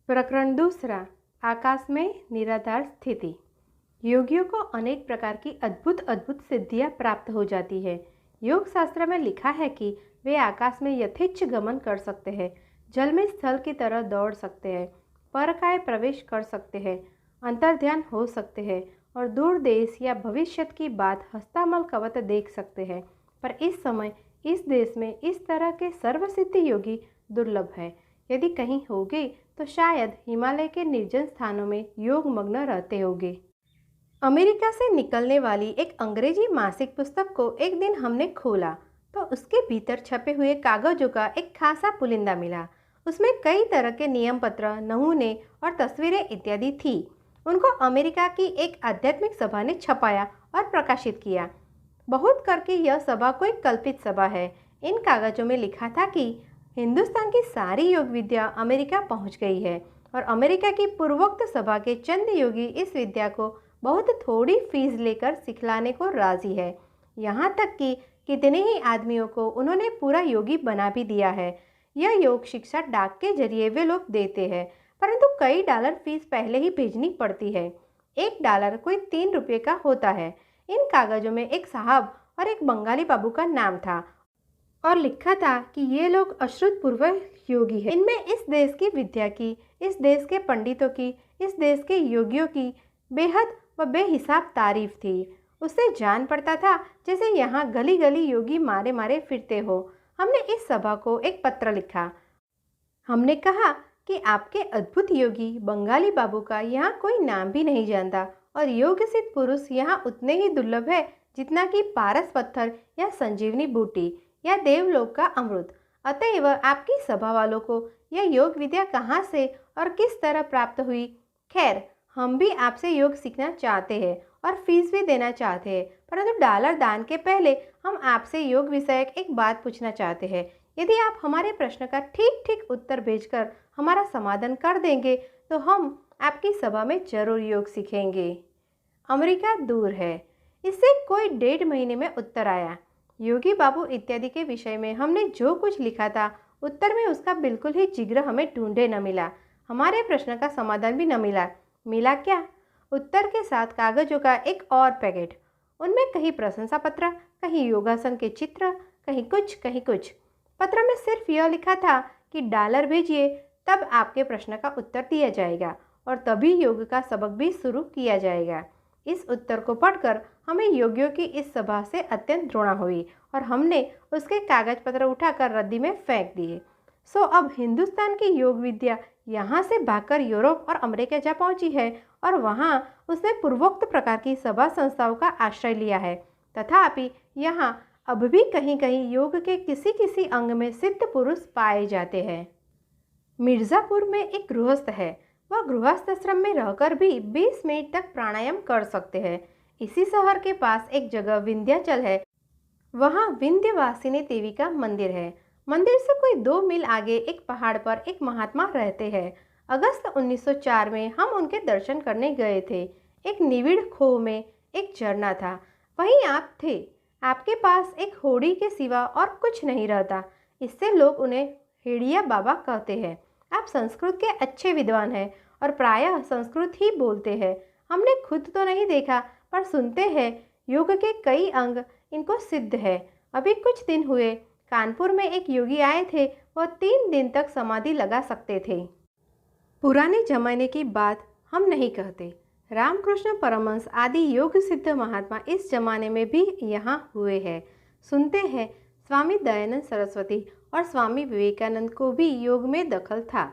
प्रकरण दूसरा, आकाश में निराधार स्थिति। योगियों को अनेक प्रकार की अद्भुत अद्भुत सिद्धियां प्राप्त हो जाती है। योग शास्त्र में लिखा है कि वे आकाश में यथेच्छ गमन कर सकते हैं, जल में स्थल की तरह दौड़ सकते हैं, परकाय प्रवेश कर सकते हैं, अंतर्ध्यान हो सकते हैं और दूर देश या भविष्य की बात हस्तामल कवत देख सकते हैं। पर इस समय इस देश में इस तरह के सर्वसिद्ध योगी दुर्लभ है। यदि कहीं होगे तो शायद हिमालय के निर्जन स्थानों में योग मग्न रहते होंगे। अमेरिका से निकलने वाली एक अंग्रेजी मासिक पुस्तक को एक दिन हमने खोला तो उसके भीतर छपे हुए कागजों का एक खासा पुलिंदा मिला। उसमें कई तरह के नियम पत्र, नमूने और तस्वीरें इत्यादि थी। उनको अमेरिका की एक आध्यात्मिक सभा ने छपाया और प्रकाशित किया। बहुत करके यह सभा कोई कल्पित सभा है। इन कागजों में लिखा था कि हिंदुस्तान की सारी योग विद्या अमेरिका पहुंच गई है और अमेरिका की पूर्वोक्त सभा के चंद योगी इस विद्या को बहुत थोड़ी फीस लेकर सिखलाने को राजी है। यहाँ तक कि कितने ही आदमियों को उन्होंने पूरा योगी बना भी दिया है। यह योग शिक्षा डाक के जरिए वे लोग देते हैं, परंतु कई डॉलर फीस पहले ही भेजनी पड़ती है। $1 कोई 3 रुपये का होता है। इन कागजों में एक साहब और एक बंगाली बाबू का नाम था और लिखा था कि ये लोग अश्रुतपूर्व योगी हैं। इनमें इस देश की विद्या की, इस देश के पंडितों की, इस देश के योगियों की बेहद व बेहिसाब तारीफ थी। उससे जान पड़ता था जैसे यहाँ गली गली योगी मारे मारे फिरते हो। हमने इस सभा को एक पत्र लिखा। हमने कहा कि आपके अद्भुत योगी बंगाली बाबू का यहाँ कोई नाम भी नहीं जानता और योग सिद्ध पुरुष यहाँ उतने ही दुर्लभ है जितना कि पारस पत्थर या संजीवनी बूटी या देवलोक का अमृत। अतएव आपकी सभा वालों को यह योग विद्या कहाँ से और किस तरह प्राप्त हुई? खैर, हम भी आपसे योग सीखना चाहते हैं और फीस भी देना चाहते हैं, परंतु डॉलर दान के पहले हम आपसे योग विषयक एक बात पूछना चाहते हैं। यदि आप हमारे प्रश्न का ठीक ठीक उत्तर भेजकर हमारा समाधान कर देंगे तो हम आपकी सभा में जरूर योग सीखेंगे। अमेरिका दूर है। इससे कोई 1.5 महीने में उत्तर आया। योगी बाबू इत्यादि के विषय में हमने जो कुछ लिखा था उत्तर में उसका बिल्कुल ही जिक्र हमें ढूंढे न मिला। हमारे प्रश्न का समाधान भी न मिला। मिला क्या? उत्तर के साथ कागजों का एक और पैकेट। उनमें कहीं प्रशंसा पत्र, कहीं योगासन के चित्र, कहीं कुछ कहीं कुछ। पत्र में सिर्फ यह लिखा था कि डॉलर भेजिए तब आपके प्रश्न का उत्तर दिया जाएगा और तभी योग का सबक भी शुरू किया जाएगा। इस उत्तर को पढ़कर हमें योगियों की इस सभा से अत्यंत घृणा हुई और हमने उसके कागज पत्र उठाकर रद्दी में फेंक दिए। सो अब हिंदुस्तान की योग विद्या यहाँ से भागकर यूरोप और अमेरिका जा पहुँची है और वहाँ उसने पूर्वोक्त प्रकार की सभा संस्थाओं का आश्रय लिया है। तथापि यहाँ अब भी कहीं कहीं योग के किसी किसी अंग में सिद्ध पुरुष पाए जाते हैं। मिर्ज़ापुर में एक गृहस्थ है। वह गृहस्थ आश्रम में रहकर भी 20 मिनट तक प्राणायाम कर सकते हैं। इसी शहर के पास एक जगह विंध्याचल है। वहाँ विंध्यवासिनी देवी का मंदिर है। मंदिर से कोई 2 मील आगे एक पहाड़ पर एक महात्मा रहते हैं। अगस्त 1904 में हम उनके दर्शन करने गए थे। एक निविड़ खो में एक झरना था, वहीं आप थे। आपके पास एक होड़ी के सिवा और कुछ नहीं रहता। इससे लोग उन्हें हेड़िया बाबा कहते हैं। आप संस्कृत के अच्छे विद्वान हैं और प्रायः संस्कृत ही बोलते हैं। हमने खुद तो नहीं देखा पर सुनते हैं योग के कई अंग इनको सिद्ध है। अभी कुछ दिन हुए कानपुर में एक योगी आए थे। वह 3 दिन तक समाधि लगा सकते थे। पुराने जमाने की बात हम नहीं कहते। रामकृष्ण परमहंस आदि योग सिद्ध महात्मा इस जमाने में भी यहाँ हुए हैं। सुनते हैं स्वामी दयानंद सरस्वती और स्वामी विवेकानंद को भी योग में दखल था।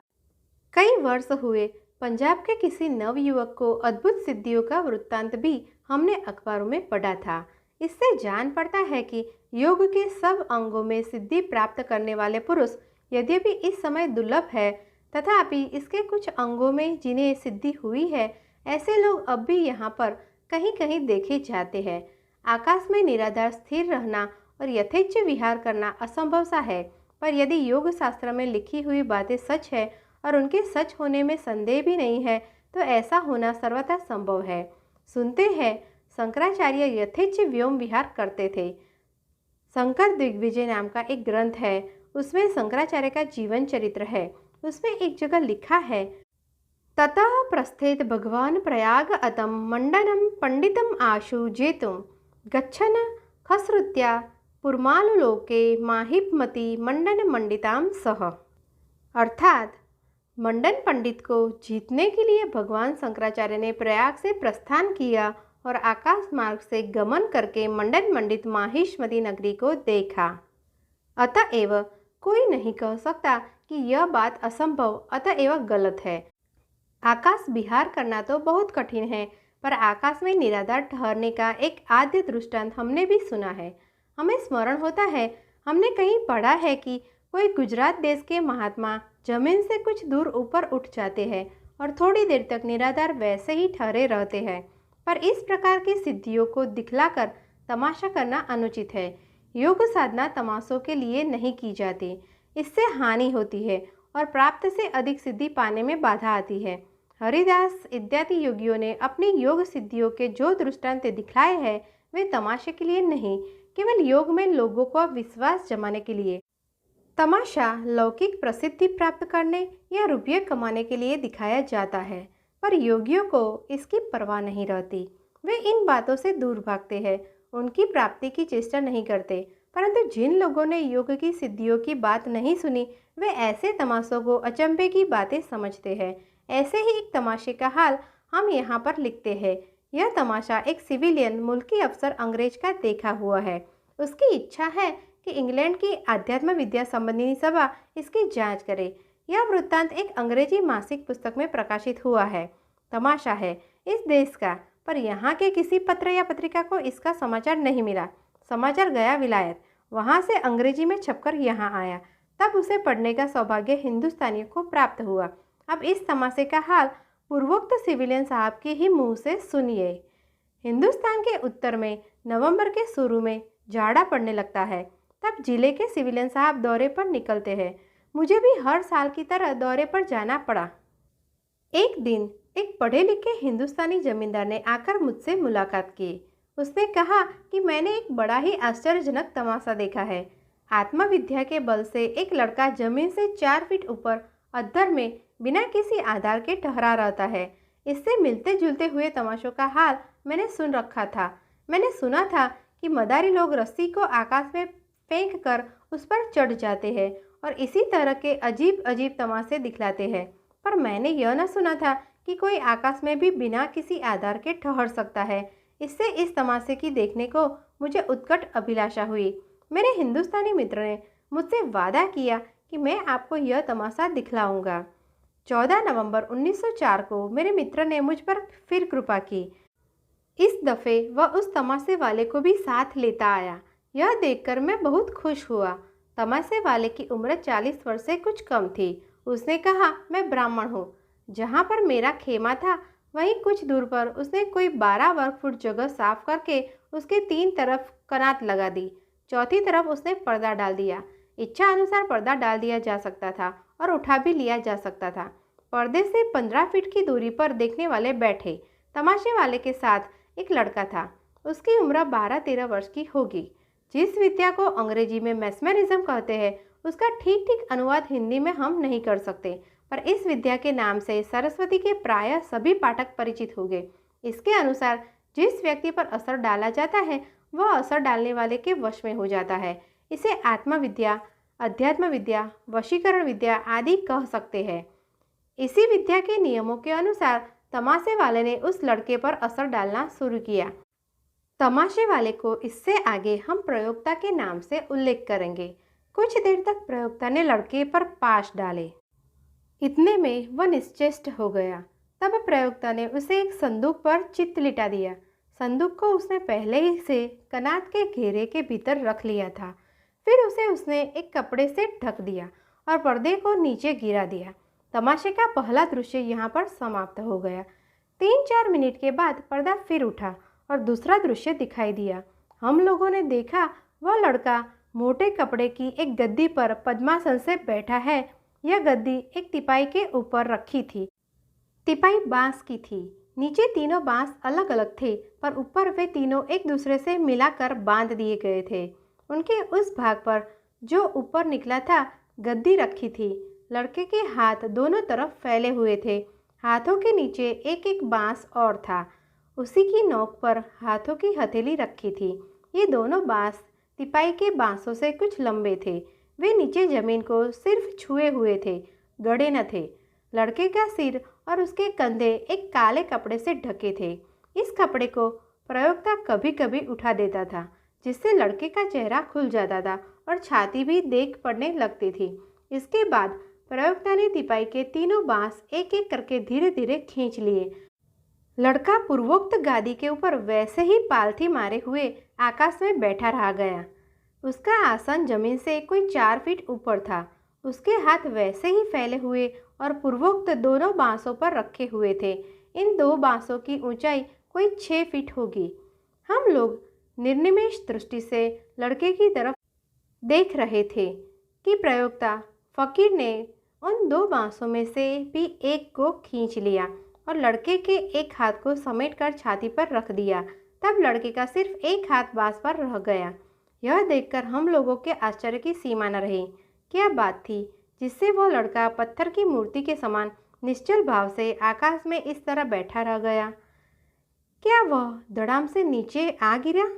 कई वर्ष हुए पंजाब के किसी नवयुवक को अद्भुत सिद्धियों का वृत्तांत भी हमने अखबारों में पढ़ा था। इससे जान पड़ता है कि योग के सब अंगों में सिद्धि प्राप्त करने वाले पुरुष यद्यपि इस समय दुर्लभ है, तथापि इसके कुछ अंगों में जिन्हें सिद्धि हुई है ऐसे लोग अब भी यहाँ पर कहीं कहीं देखे जाते हैं। आकाश में निराधार स्थिर रहना और यथेच्छ विहार करना असंभव सा है, पर यदि योग शास्त्र में लिखी हुई बातें सच है और उनके सच होने में संदेह भी नहीं है तो ऐसा होना सर्वथा संभव है। सुनते हैं शंकराचार्य यथेच्छ व्योम विहार करते थे। शंकर दिग्विजय नाम का एक ग्रंथ है, उसमें शंकराचार्य का जीवन चरित्र है। उसमें एक जगह लिखा है, ततः प्रस्थेत भगवान प्रयाग अतम मंडनम पंडितम आशु जेतुम गच्छन खसृत्या पुरमालुलोके माहिपमति मंडन मंडिताम सह। अर्थात मंडन पंडित को जीतने के लिए भगवान शंकराचार्य ने प्रयाग से प्रस्थान किया और आकाश मार्ग से गमन करके मंडन मंडित माहिष्मती नगरी को देखा। अतएव कोई नहीं कह सकता कि यह बात असंभव अतएव गलत है। आकाश विहार करना तो बहुत कठिन है, पर आकाश में निराधार ठहरने का एक आद्य दृष्टांत हमने भी सुना है। हमें स्मरण होता है, हमने कहीं पढ़ा है कि कोई गुजरात देश के महात्मा जमीन से कुछ दूर ऊपर उठ जाते हैं और थोड़ी देर तक निराधार वैसे ही ठहरे रहते हैं। पर इस प्रकार की सिद्धियों को दिखलाकर तमाशा करना अनुचित है। योग साधना तमाशों के लिए नहीं की जाती, इससे हानि होती है और प्राप्त से अधिक सिद्धि पाने में बाधा आती है। हरिदास इत्यादि योगियों ने अपनी योग सिद्धियों के जो दृष्टांत दिखलाए हैं वे तमाशे के लिए नहीं, केवल योग में लोगों को विश्वास जमाने के लिए। तमाशा लौकिक प्रसिद्धि प्राप्त करने या रुपये कमाने के लिए दिखाया जाता है, पर योगियों को इसकी परवाह नहीं रहती। वे इन बातों से दूर भागते हैं, उनकी प्राप्ति की चेष्टा नहीं करते। परंतु जिन लोगों ने योग की सिद्धियों की बात नहीं सुनी, वे ऐसे तमाशों को अचंभे की बातें समझते हैं। ऐसे ही एक तमाशे का हाल हम यहाँ पर लिखते हैं। यह तमाशा एक सिविलियन मुल्की अफसर अंग्रेज का देखा हुआ है। उसकी इच्छा है कि इंग्लैंड की आध्यात्म विद्या संबंधी सभा इसकी जांच करे। यह वृत्तांत एक अंग्रेजी मासिक पुस्तक में प्रकाशित हुआ है। तमाशा है इस देश का, पर यहाँ के किसी पत्र या पत्रिका को इसका समाचार नहीं मिला। समाचार गया विलायत, वहाँ से अंग्रेजी में छपकर यहाँ आया, तब उसे पढ़ने का सौभाग्य हिंदुस्तानियों को प्राप्त हुआ। अब इस तमाशे का हाल पूर्वोक्त सिविलियन साहब के ही मुँह से सुनिए। हिंदुस्तान के उत्तर में नवंबर के शुरू में जाड़ा पड़ने लगता है, तब जिले के सिविलियन साहब दौरे पर निकलते हैं। मुझे भी हर साल की तरह दौरे पर जाना पड़ा। एक दिन एक पढ़े लिखे हिंदुस्तानी जमींदार ने आकर मुझसे मुलाकात की। उसने कहा कि मैंने एक बड़ा ही आश्चर्यजनक तमाशा देखा है। आत्मविद्या के बल से एक लड़का जमीन से 4 फीट ऊपर अद्धर में बिना किसी आधार के ठहरा रहता है। इससे मिलते जुलते हुए तमाशों का हाल मैंने सुन रखा था। मैंने सुना था कि मदारी लोग रस्सी को आकाश में फेंक कर उस पर चढ़ जाते हैं और इसी तरह के अजीब अजीब तमाशे दिखलाते हैं, पर मैंने यह न सुना था कि कोई आकाश में भी बिना किसी आधार के ठहर सकता है। इससे इस तमाशे की देखने को मुझे उत्कट अभिलाषा हुई। मेरे हिंदुस्तानी मित्र ने मुझसे वादा किया कि मैं आपको यह तमाशा दिखलाऊंगा। 14 नवंबर 1904 को मेरे मित्र ने मुझ पर फिर कृपा की। इस दफ़े वह उस तमाशे वाले को भी साथ लेता आया। यह देखकर मैं बहुत खुश हुआ। तमाशे वाले की उम्र 40 वर्ष से कुछ कम थी। उसने कहा, मैं ब्राह्मण हूँ। जहाँ पर मेरा खेमा था वहीं कुछ दूर पर उसने कोई 12 वर्ग फुट जगह साफ करके उसके 3 तरफ कनात लगा दी। चौथी तरफ उसने पर्दा डाल दिया। इच्छा अनुसार पर्दा डाल दिया जा सकता था और उठा भी लिया जा सकता था। पर्दे से 15 फीट की दूरी पर देखने वाले बैठे। तमाशे वाले के साथ एक लड़का था। उसकी उम्र 12-13 वर्ष की होगी। जिस विद्या को अंग्रेजी में मैस्मरिज्म कहते हैं, उसका ठीक ठीक अनुवाद हिंदी में हम नहीं कर सकते, पर इस विद्या के नाम से सरस्वती के प्रायः सभी पाठक परिचित होंगे। इसके अनुसार जिस व्यक्ति पर असर डाला जाता है वह असर डालने वाले के वश में हो जाता है। इसे आत्मविद्या, अध्यात्म विद्या, वशीकरण विद्या आदि कह सकते हैं। इसी विद्या के नियमों के अनुसार तमाशे वाले ने उस लड़के पर असर डालना शुरू किया। तमाशे वाले को इससे आगे हम प्रयोक्ता के नाम से उल्लेख करेंगे। कुछ देर तक प्रयोक्ता ने लड़के पर पाश डाले। इतने में वह निश्चेष्ट हो गया। तब प्रयोक्ता ने उसे एक संदूक पर चित्त लिटा दिया। संदूक को उसने पहले ही से कनात के घेरे के भीतर रख लिया था। फिर उसे उसने एक कपड़े से ढक दिया और पर्दे को नीचे गिरा दिया। तमाशे का पहला दृश्य यहाँ पर समाप्त हो गया। 3-4 मिनट के बाद पर्दा फिर उठा और दूसरा दृश्य दिखाई दिया। हम लोगों ने देखा वह लड़का मोटे कपड़े की एक गद्दी पर पद्मासन से बैठा है। यह गद्दी एक तिपाई के ऊपर रखी थी। तिपाई बांस की थी। नीचे तीनों बांस अलग अलग थे, पर ऊपर वे तीनों एक दूसरे से मिलाकर बांध दिए गए थे। उनके उस भाग पर जो ऊपर निकला था गद्दी रखी थी। लड़के के हाथ दोनों तरफ फैले हुए थे। हाथों के नीचे एक एक बांस और था। उसी की नोक पर हाथों की हथेली रखी थी। ये दोनों बांस तिपाई के बांसों से कुछ लंबे थे। वे नीचे जमीन को सिर्फ छुए हुए थे, गड़े न थे। लड़के का सिर और उसके कंधे एक काले कपड़े से ढके थे। इस कपड़े को प्रयोक्ता कभी कभी उठा देता था, जिससे लड़के का चेहरा खुल जाता था और छाती भी देख पड़ने लगती थी। इसके बाद प्रयोक्ता ने तिपाई के तीनों बांस एक एक करके धीरे धीरे खींच लिए। लड़का पूर्वोक्त गादी के ऊपर वैसे ही पालथी मारे हुए आकाश में बैठा रह गया। उसका आसन जमीन से कोई 4 फीट ऊपर था। उसके हाथ वैसे ही फैले हुए और पूर्वोक्त दोनों बांसों पर रखे हुए थे। इन 2 बांसों की ऊंचाई कोई 6 फीट होगी। हम लोग निर्निमेष दृष्टि से लड़के की तरफ देख रहे थे कि प्रयोक्ता फकीर ने उन 2 बांसों में से भी एक को खींच लिया और लड़के के एक हाथ को समेटकर छाती पर रख दिया। तब लड़के का सिर्फ एक हाथ बांस पर रह गया। यह देखकर हम लोगों के आश्चर्य की सीमा न रही। क्या बात थी जिससे वह लड़का पत्थर की मूर्ति के समान निश्चल भाव से आकाश में इस तरह बैठा रह गया? क्या वह धड़ाम से नीचे आ गिरा?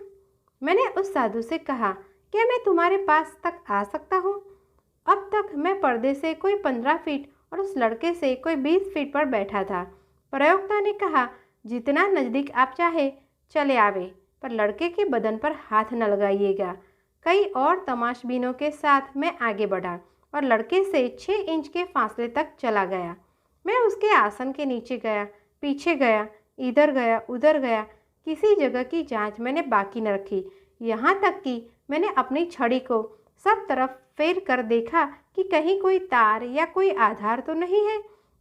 मैंने उस साधु से कहा, क्या मैं तुम्हारे पास तक आ सकता हूँ? अब तक मैं पर्दे से कोई 15 फीट और उस लड़के से कोई 20 फीट पर बैठा था। प्रयोक्ता ने कहा, जितना नज़दीक आप चाहे चले आवे, पर लड़के के बदन पर हाथ न लगाइएगा। कई और तमाशबीनों के साथ मैं आगे बढ़ा और लड़के से 6 इंच के फासले तक चला गया। मैं उसके आसन के नीचे गया, पीछे गया, इधर गया, उधर गया। किसी जगह की जांच मैंने बाकी न रखी। यहाँ तक कि मैंने अपनी छड़ी को सब तरफ फेर कर देखा कि कहीं कोई तार या कोई आधार तो नहीं है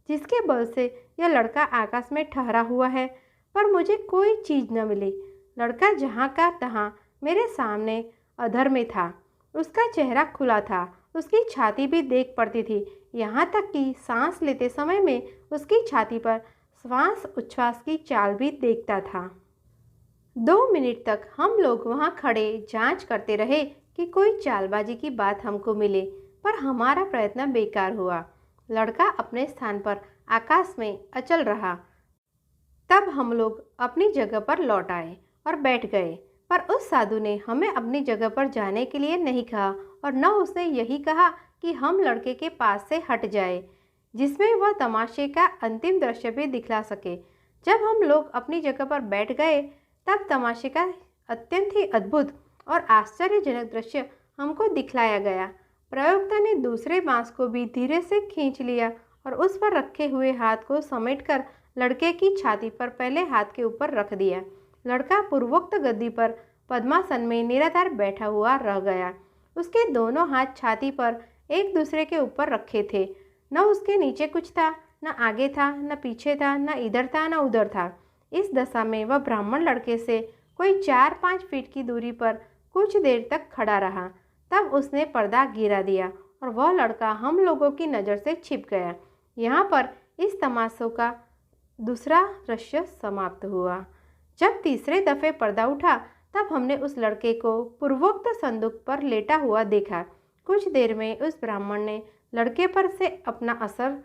जिसके बल से यह लड़का आकाश में ठहरा हुआ है। पर मुझे कोई चीज़ न मिली। लड़का जहाँ का तहाँ मेरे सामने अधर में था। उसका चेहरा खुला था, उसकी छाती भी देख पड़ती थी। यहाँ तक कि सांस लेते समय में उसकी छाती पर श्वास उच्छ्वास की चाल भी देखता था। 2 मिनट तक हम लोग वहाँ खड़े जांच करते रहे कि कोई चालबाजी की बात हमको मिले, पर हमारा प्रयत्न बेकार हुआ। लड़का अपने स्थान पर आकाश में अचल रहा। तब हम लोग अपनी जगह पर लौट आए और बैठ गए, पर उस साधु ने हमें अपनी जगह पर जाने के लिए नहीं कहा और न उसने यही कहा कि हम लड़के के पास से हट जाए, जिसमें वह तमाशे का अंतिम दृश्य भी दिखला सके। जब हम लोग अपनी जगह पर बैठ गए, तब तमाशे का अत्यंत ही अद्भुत और आश्चर्यजनक दृश्य हमको दिखलाया गया। प्रयोक्ता ने दूसरे बांस को भी धीरे से खींच लिया और उस पर रखे हुए हाथ को समेटकर लड़के की छाती पर पहले हाथ के ऊपर रख दिया। लड़का पूर्वोक्त गद्दी पर पद्मासन में निराधार बैठा हुआ रह गया। उसके दोनों हाथ छाती पर एक दूसरे के ऊपर रखे थे। न उसके नीचे कुछ था, न आगे था, न पीछे था, न इधर था, न उधर था। इस दशा में वह ब्राह्मण लड़के से कोई 4-5 फीट की दूरी पर कुछ देर तक खड़ा रहा। तब उसने पर्दा गिरा दिया और वह लड़का हम लोगों की नज़र से छिप गया। यहाँ पर इस तमाशे का दूसरा दृश्य समाप्त हुआ। जब तीसरे दफ़े पर्दा उठा, तब हमने उस लड़के को पूर्वोक्त संदूक पर लेटा हुआ देखा। कुछ देर में उस ब्राह्मण ने लड़के पर से अपना असर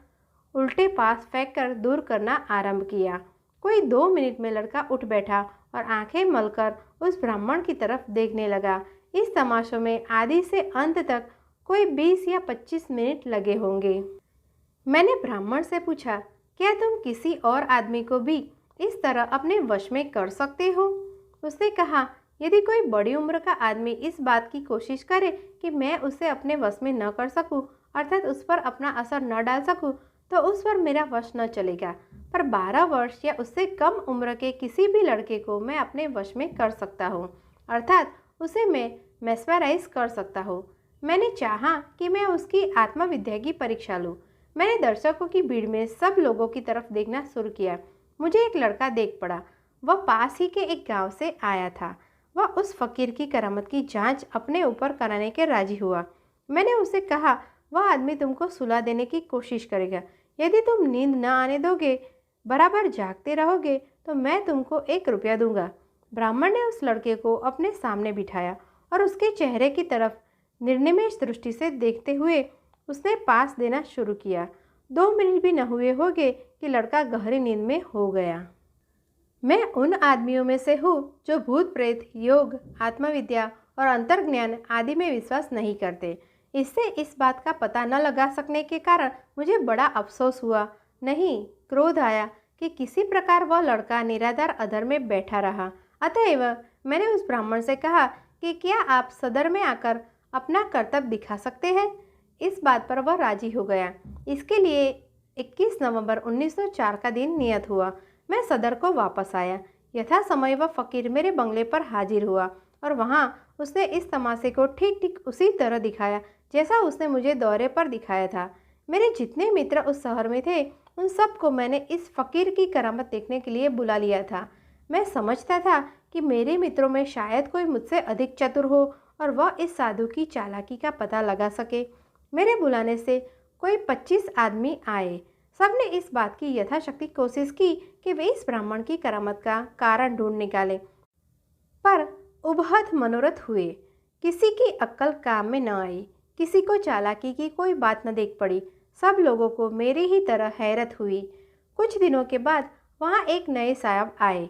उल्टे पास फेंक कर दूर करना आरंभ किया। कोई 2 मिनट में लड़का उठ बैठा और आंखें मलकर उस ब्राह्मण की तरफ देखने लगा। इस तमाशे में आदि से अंत तक कोई 20 या 25 मिनट लगे होंगे। मैंने ब्राह्मण से पूछा, क्या तुम किसी और आदमी को भी इस तरह अपने वश में कर सकते हो? उसने कहा, यदि कोई बड़ी उम्र का आदमी इस बात की कोशिश करे कि मैं उसे अपने वश में न कर सकूं, अर्थात उस पर अपना असर न डाल सकूं, तो उस पर मेरा वश न चलेगा। पर 12 वर्ष या उससे कम उम्र के किसी भी लड़के को मैं अपने वश में कर सकता हूँ, अर्थात उसे मैं मेस्मराइज कर सकता हूँ। मैंने चाहा कि मैं उसकी आत्मविद्या की परीक्षा लूँ। मैंने दर्शकों की भीड़ में सब लोगों की तरफ देखना शुरू किया। मुझे एक लड़का देख पड़ा। वह पास ही के एक गांव से आया था। वह उस फकीर की करामत की जांच अपने ऊपर कराने के राजी हुआ। मैंने उसे कहा, वह आदमी तुमको सुला देने की कोशिश करेगा। यदि तुम नींद न आने दोगे, बराबर जागते रहोगे, तो मैं तुमको 1 रुपया दूंगा। ब्राह्मण ने उस लड़के को अपने सामने बिठाया और उसके चेहरे की तरफ निर्निमेष दृष्टि से देखते हुए उसने पास देना शुरू किया। 2 मिनट भी न हुए होंगे कि लड़का गहरी नींद में हो गया। मैं उन आदमियों में से हूँ जो भूत प्रेत, योग, आत्मविद्या और अंतर्ज्ञान आदि में विश्वास नहीं करते। इससे इस बात का पता न लगा सकने के कारण मुझे बड़ा अफसोस हुआ, नहीं क्रोध आया कि किसी प्रकार वह लड़का निराधार अधर में बैठा रहा। अतएव मैंने उस ब्राह्मण से कहा कि क्या आप सदर में आकर अपना कर्तव्य दिखा सकते हैं। इस बात पर वह राजी हो गया। इसके लिए 21 नवंबर 1904 का दिन नियत हुआ। मैं सदर को वापस आया। यथा समय वह फकीर मेरे बंगले पर हाजिर हुआ और वहाँ उसने इस तमाशे को ठीक ठीक उसी तरह दिखाया जैसा उसने मुझे दौरे पर दिखाया था। मेरे जितने मित्र उस शहर में थे उन सबको मैंने इस फकीर की करामत देखने के लिए बुला लिया था। मैं समझता था कि मेरे मित्रों में शायद कोई मुझसे अधिक चतुर हो और वह इस साधु की चालाकी का पता लगा सके। मेरे बुलाने से कोई 25 आदमी आए। सबने इस बात की यथाशक्ति कोशिश की कि वे इस ब्राह्मण की करामत का कारण ढूंढ निकालें, पर उभहत मनोरथ हुए। किसी की अक्ल काम में न आई, किसी को चालाकी की कोई बात न देख पड़ी। सब लोगों को मेरी ही तरह हैरत हुई। कुछ दिनों के बाद वहाँ एक नए साहब आए।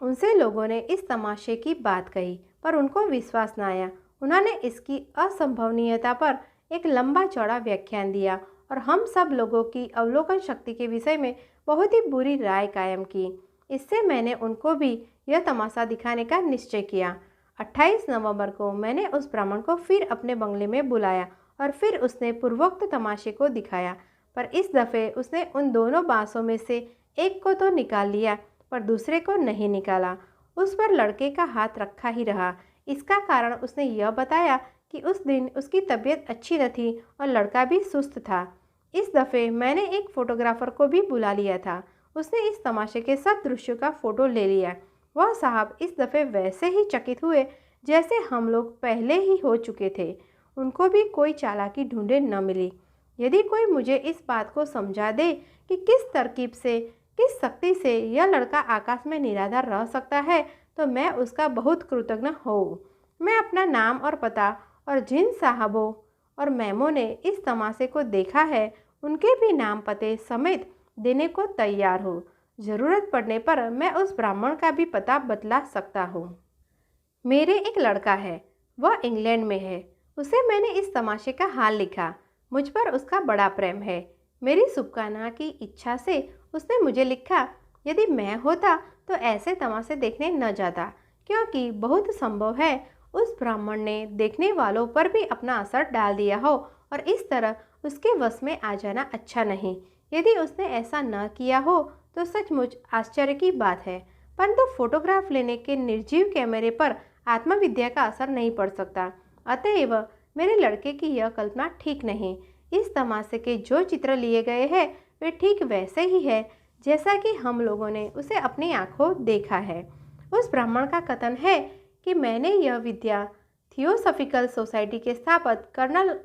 उनसे लोगों ने इस तमाशे की बात कही, पर उनको विश्वास न आया। उन्होंने इसकी असंभवनीयता पर एक लंबा चौड़ा व्याख्यान दिया और हम सब लोगों की अवलोकन शक्ति के विषय में बहुत ही बुरी राय कायम की। इससे मैंने उनको भी यह तमाशा दिखाने का निश्चय किया। 28 नवंबर को मैंने उस ब्राह्मण को फिर अपने बंगले में बुलाया और फिर उसने पूर्वोक्त तमाशे को दिखाया, पर इस दफ़े उसने उन दोनों बांसों में से एक को तो निकाल लिया पर दूसरे को नहीं निकाला। उस पर लड़के का हाथ रखा ही रहा। इसका कारण उसने यह बताया कि उस दिन उसकी तबीयत अच्छी न थी और लड़का भी सुस्त था। इस दफ़े मैंने एक फोटोग्राफर को भी बुला लिया था। उसने इस तमाशे के सब दृश्यों का फ़ोटो ले लिया। वह साहब इस दफ़े वैसे ही चकित हुए जैसे हम लोग पहले ही हो चुके थे। उनको भी कोई चालाकी ढूंढे न मिली। यदि कोई मुझे इस बात को समझा दे कि किस तरकीब से, किस शक्ति से यह लड़का आकाश में निराधार रह सकता है, तो मैं उसका बहुत कृतज्ञ हूँ। मैं अपना नाम और पता और जिन साहबों और मैमों ने इस तमाशे को देखा है उनके भी नाम पते समेत देने को तैयार हूँ। ज़रूरत पड़ने पर मैं उस ब्राह्मण का भी पता बतला सकता हूँ। मेरे एक लड़का है, वह इंग्लैंड में है। उसे मैंने इस तमाशे का हाल लिखा। मुझ पर उसका बड़ा प्रेम है। मेरी शुभकामना की इच्छा से उसने मुझे लिखा, यदि मैं होता तो ऐसे तमाशे देखने न जाता, क्योंकि बहुत संभव है उस ब्राह्मण ने देखने वालों पर भी अपना असर डाल दिया हो और इस तरह उसके वश में आ जाना अच्छा नहीं। यदि उसने ऐसा न किया हो तो सचमुच आश्चर्य की बात है, परंतु फोटोग्राफ लेने के निर्जीव कैमरे पर आत्मविद्या का असर नहीं पड़ सकता। अतएव मेरे लड़के की यह कल्पना ठीक नहीं। इस तमाशे के जो चित्र लिए गए हैं वे ठीक वैसे ही है जैसा कि हम लोगों ने उसे अपनी आंखों देखा है। उस ब्राह्मण का कथन है कि मैंने यह विद्या थियोसॉफिकल सोसाइटी के स्थापक कर्नल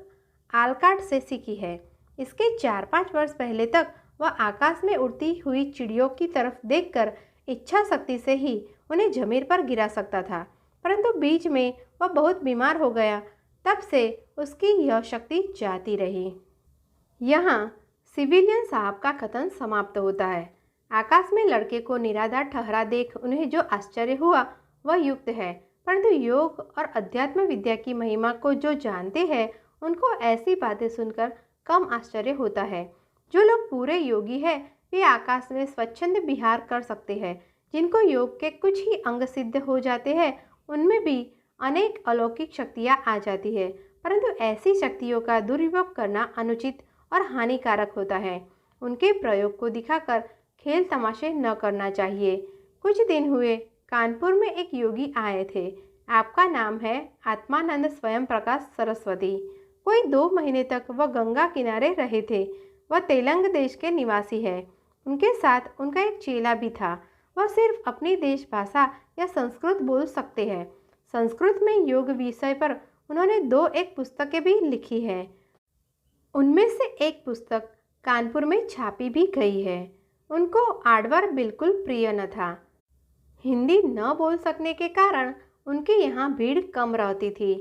आलकाट से सीखी है। इसके 4-5 वर्ष पहले तक वह आकाश में उड़ती हुई चिड़ियों की तरफ देखकर इच्छा शक्ति से ही उन्हें जमीन पर गिरा सकता था, परंतु बीच में वह बहुत बीमार हो गया। तब से उसकी यह शक्ति जाती रही। यहाँ सिविलियन साहब का कथन समाप्त होता है। आकाश में लड़के को निराधार ठहरा देख उन्हें जो आश्चर्य हुआ वह युक्त है, परंतु योग और अध्यात्म विद्या की महिमा को जो जानते हैं उनको ऐसी बातें सुनकर कम आश्चर्य होता है। जो लोग पूरे योगी हैं वे आकाश में स्वच्छंद विहार कर सकते हैं। जिनको योग के कुछ ही अंग सिद्ध हो जाते हैं उनमें भी अनेक अलौकिक शक्तियाँ आ जाती है, परंतु ऐसी शक्तियों का दुरुपयोग करना अनुचित और हानिकारक होता है। उनके प्रयोग को दिखाकर खेल तमाशे न करना चाहिए। कुछ दिन हुए कानपुर में एक योगी आए थे। आपका नाम है आत्मानंद स्वयं प्रकाश सरस्वती। कोई 2 महीने तक वह गंगा किनारे रहे थे। वह तेलंग देश के निवासी है। उनके साथ उनका एक चेला भी था। वह सिर्फ अपनी देश भाषा या संस्कृत बोल सकते हैं। संस्कृत में योग विषय पर उन्होंने 2-1 पुस्तकें भी लिखी हैं। उनमें से एक पुस्तक कानपुर में छापी भी गई है। उनको आडवर बिल्कुल प्रिय न था। हिंदी न बोल सकने के कारण उनके यहाँ भीड़ कम रहती थी।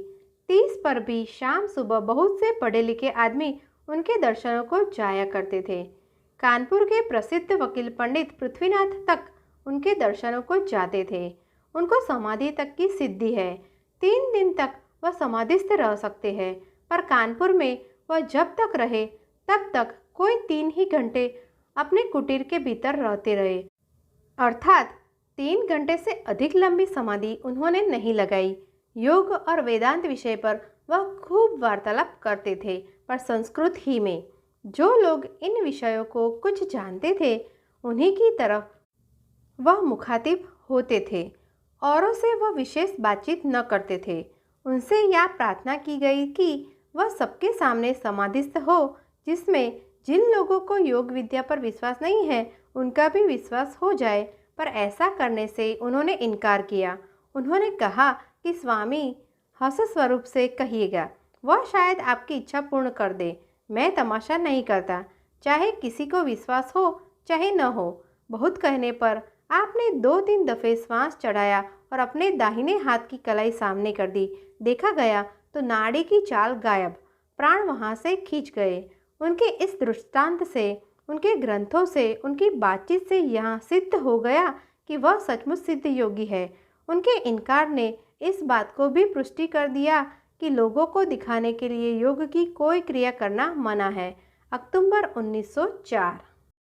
30 पर भी शाम सुबह बहुत से पढ़े लिखे आदमी उनके दर्शनों को जाया करते थे। कानपुर के प्रसिद्ध वकील पंडित पृथ्वीनाथ तक उनके दर्शनों को जाते थे। उनको समाधि तक की सिद्धि है। 3 दिन तक वह समाधिस्थ रह सकते हैं, पर कानपुर में वह जब तक रहे तब तक कोई 3 ही घंटे अपने कुटीर के भीतर रहते रहे, अर्थात 3 घंटे से अधिक लंबी समाधि उन्होंने नहीं लगाई। योग और वेदांत विषय पर वह खूब वार्तालाप करते थे, पर संस्कृत ही में। जो लोग इन विषयों को कुछ जानते थे उन्हीं की तरफ वह मुखातिब होते थे। औरों से वह विशेष बातचीत न करते थे। उनसे यह प्रार्थना की गई कि वह सबके सामने समाधिस्थ हो, जिसमें जिन लोगों को योग विद्या पर विश्वास नहीं है उनका भी विश्वास हो जाए। पर ऐसा करने से उन्होंने इनकार किया। उन्होंने कहा कि स्वामी हंस स्वरूप से कहिएगा, वह शायद आपकी इच्छा पूर्ण कर दे। मैं तमाशा नहीं करता, चाहे किसी को विश्वास हो चाहे न हो। बहुत कहने पर आपने 2-3 दफ़े श्वास चढ़ाया और अपने दाहिने हाथ की कलाई सामने कर दी। देखा गया तो नाड़ी की चाल गायब, प्राण वहाँ से खींच गए। उनके इस दृष्टांत से, उनके ग्रंथों से, उनकी बातचीत से यह सिद्ध हो गया कि वह सचमुच सिद्ध योगी है। उनके इनकार ने इस बात को भी पुष्टि कर दिया कि लोगों को दिखाने के लिए योग की कोई क्रिया करना मना है। अक्टूबर 1904।